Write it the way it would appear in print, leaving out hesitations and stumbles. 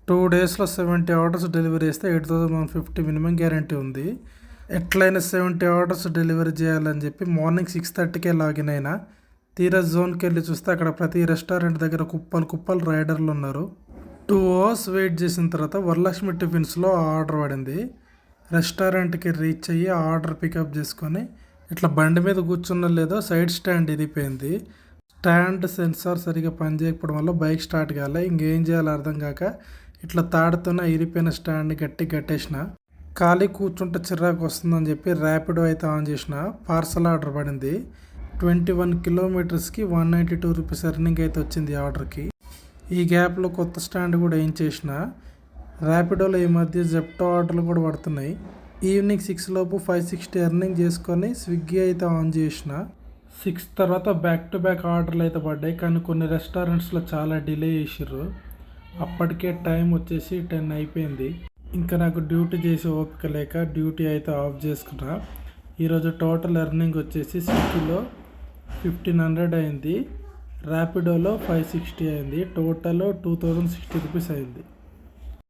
2 డేస్లో 70 orders delivery చేస్తే 8150 minimum guarantee ఉంది. ఎట్లయినా 70 ఆర్డర్స్ డెలివరీ చేయాలని చెప్పి మార్నింగ్ 6:30కే లాగిన్ అయినా. తీరా జోన్కి వెళ్ళి చూస్తే అక్కడ ప్రతి రెస్టారెంట్ దగ్గర కుప్పలు రైడర్లు ఉన్నారు. 2 అవర్స్ వెయిట్ చేసిన తర్వాత వరలక్ష్మి టిఫిన్స్లో ఆర్డర్ పడింది. రెస్టారెంట్కి రీచ్ అయ్యి ఆర్డర్ పికప్ చేసుకొని ఇట్లా బండి మీద కూర్చున్న లేదో సైడ్ స్టాండ్ ఇరిగిపోయింది. స్టాండ్ సెన్సార్ సరిగా పనిచేయకపోవడం వల్ల బైక్ స్టార్ట్ కాలే. ఇంకేం చేయాలో అర్థం కాక ఇట్లా తాడుతున్న ఇరిపోయిన స్టాండ్ని కట్టేసిన. ఖాళీ కూర్చుంటే చిరాకు వస్తుందని చెప్పి ర్యాపిడో అయితే ఆన్ చేసిన. పార్సల్ ఆర్డర్ పడింది. 21 కిలోమీటర్స్కి 192 రూపీస్ ఎర్నింగ్ అయితే వచ్చింది ఆర్డర్కి. ఈ గ్యాప్లో కొత్త స్టాండ్ కూడా ఏం చేసిన. ర్యాపిడోలో ఈ మధ్య జెప్టో ఆర్డర్లు కూడా పడుతున్నాయి. ఈవినింగ్ 6 లోపు 560 ఎర్నింగ్ చేసుకొని స్విగ్గీ అయితే ఆన్ చేసిన. 6 తర్వాత బ్యాక్ టు బ్యాక్ ఆర్డర్లు అయితే పడ్డాయి. కానీ కొన్ని రెస్టారెంట్స్లో చాలా డిలే చేసిర్రు. అప్పటికే టైం వచ్చేసి 10 అయిపోయింది. ఇంకా నాకు డ్యూటీ చేసే ఓపిక లేక డ్యూటీ అయితే ఆఫ్ చేసుకున్నా. ఈరోజు టోటల్ ఎర్నింగ్ వచ్చేసి స్విగ్గీలో 1500 అయింది, ర్యాపిడోలో 560 అయింది. టోటల్ 2060 రూపీస్ అయింది.